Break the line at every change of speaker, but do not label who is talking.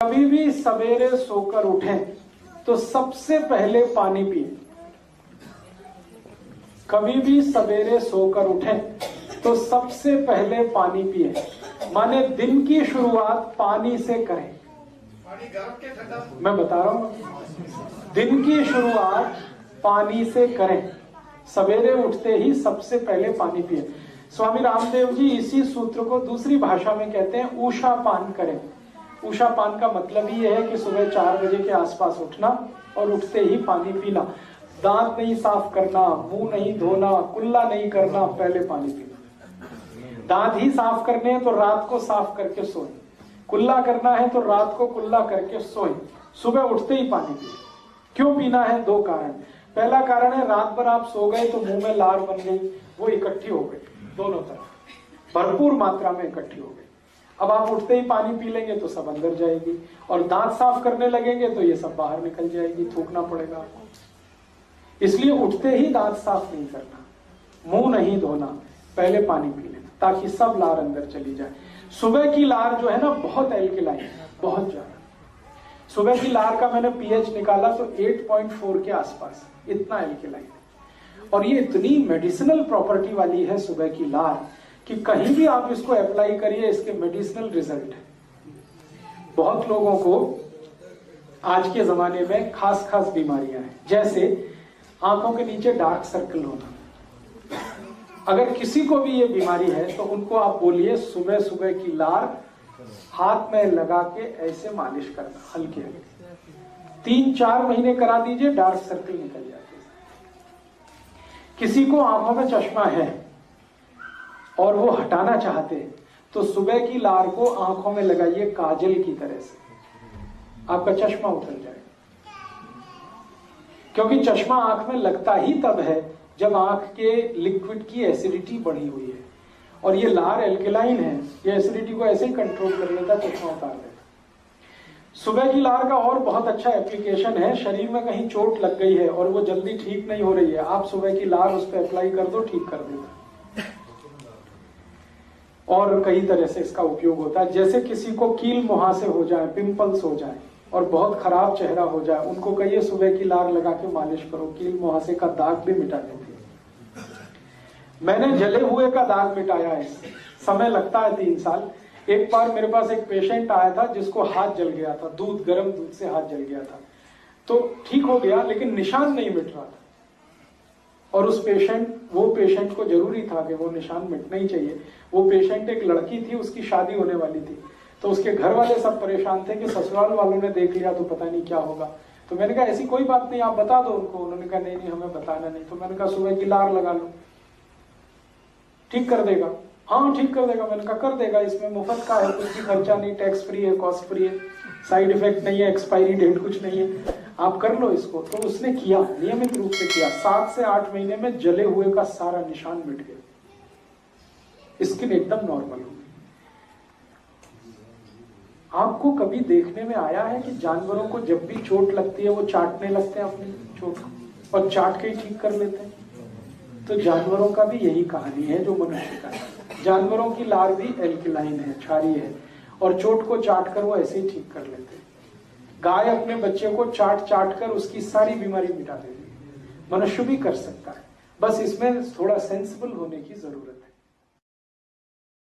कभी भी सवेरे सोकर उठें तो सबसे पहले पानी पिए। कभी भी सवेरे सोकर उठें तो सबसे पहले पानी पिए, माने दिन की शुरुआत पानी से करें। मैं बता रहा हूं, दिन की शुरुआत पानी से करें। सवेरे उठते ही सबसे पहले पानी पिए। स्वामी रामदेव जी इसी सूत्र को दूसरी भाषा में कहते हैं उषा पान करें। उषा पान का मतलब ये है कि सुबह 4 बजे के आसपास उठना और उठते ही पानी पीना। दांत नहीं साफ करना, मुंह नहीं धोना, कुल्ला नहीं करना, पहले पानी पीना। दांत ही साफ करने हैं तो रात को साफ करके सोएं। कुल्ला करना है तो रात को कुल्ला करके सोएं। सुबह उठते ही पानी पिए। क्यों पीना है? 2 कारण। पहला कारण है रात भर आप सो गए तो मुंह में लार बन गई, वो इकट्ठी हो गई, दोनों तरफ भरपूर मात्रा में इकट्ठी हो गई। अब आप उठते ही पानी पी लेंगे तो सब अंदर जाएगी, और दांत साफ करने लगेंगे तो ये सब बाहर निकल जाएगी, थूकना पड़ेगा आपको। इसलिए उठते ही दांत साफ नहीं करना, मुंह नहीं धोना, पहले पानी पी लेना ताकि सब लार अंदर चली जाए। सुबह की लार जो है ना बहुत एल्कलाइन है, बहुत ज्यादा। सुबह की लार का मैंने पीएच निकाला तो 8.4 के आसपास, इतना एल्कलाइन है। और ये इतनी मेडिसिनल प्रॉपर्टी वाली है सुबह की लार कि कहीं भी आप इसको अप्लाई करिए, इसके मेडिसिनल रिजल्ट है। बहुत लोगों को आज के जमाने में खास खास बीमारियां हैं, जैसे आंखों के नीचे डार्क सर्कल होना। अगर किसी को भी ये बीमारी है तो उनको आप बोलिए सुबह सुबह की लार हाथ में लगा के ऐसे मालिश करना, हल्के हल्के 3-4 महीने करा दीजिए, डार्क सर्कल निकल जाते हैं। किसी को आंखों में चश्मा है और वो हटाना चाहते हैं तो सुबह की लार को आंखों में लगाइए काजल की तरह से, आपका चश्मा उतर जाएगा। क्योंकि चश्मा आंख में लगता ही तब है जब आंख के लिक्विड की एसिडिटी बढ़ी हुई है, और ये लार एल्कलाइन है, ये एसिडिटी को ऐसे ही कंट्रोल कर लेता, चश्मा उतार देता। सुबह की लार का और बहुत अच्छा एप्लीकेशन है, शरीर में कहीं चोट लग गई है और वो जल्दी ठीक नहीं हो रही है, आप सुबह की लार उस पर अप्लाई कर दो, ठीक कर देता। और कई तरह से इसका उपयोग होता है। जैसे किसी को कील मुहासे हो जाए, पिंपल्स हो जाए और बहुत खराब चेहरा हो जाए, उनको कहिए सुबह की लार लगा के मालिश करो, कील मुहासे का दाग भी मिटा देती है। मैंने जले हुए का दाग मिटाया है, समय लगता है 3 साल। एक बार मेरे पास एक पेशेंट आया था जिसको हाथ जल गया था, गर्म दूध से हाथ जल गया था, तो ठीक हो गया लेकिन निशान नहीं मिट रहा था। और वो पेशेंट को जरूरी था कि वो निशान मिटना ही चाहिए। वो पेशेंट एक लड़की थी, उसकी शादी होने वाली थी, तो उसके घर वाले सब परेशान थे कि ससुराल वालों ने देख लिया तो पता नहीं क्या होगा। तो मैंने कहा ऐसी कोई बात नहीं, आप बता दो उनको। उन्होंने कहा नहीं हमें बताना नहीं। तो मैंने कहा सुबह की लार लगा लो, ठीक कर देगा। हाँ ठीक कर देगा। मैंने कहा कर देगा, इसमें मुफ्त का है, कुछ भी खर्चा नहीं, टैक्स फ्री है, कॉस्ट फ्री है, साइड इफेक्ट नहीं है, एक्सपायरी डेट कुछ नहीं है, आप कर लो इसको। तो उसने किया, नियमित रूप से किया। 7 से 8 महीने में जले हुए का सारा निशान मिट गया, स्किन एकदम नॉर्मल हो गई। आपको कभी देखने में आया है कि जानवरों को जब भी चोट लगती है वो चाटने लगते हैं अपनी चोट को, और चाट के ही ठीक कर लेते हैं? तो जानवरों का भी यही कहानी है जो मनुष्य का है। जानवरों की लार भी एल्कलाइन है, क्षारीय है, और चोट को चाट कर वो ऐसे ही ठीक कर लेते हैं। गाय अपने बच्चे को चाट कर उसकी सारी बीमारी मिटा देती है। मनुष्य भी कर सकता है, बस इसमें थोड़ा सेंसिबल होने की जरूरत है।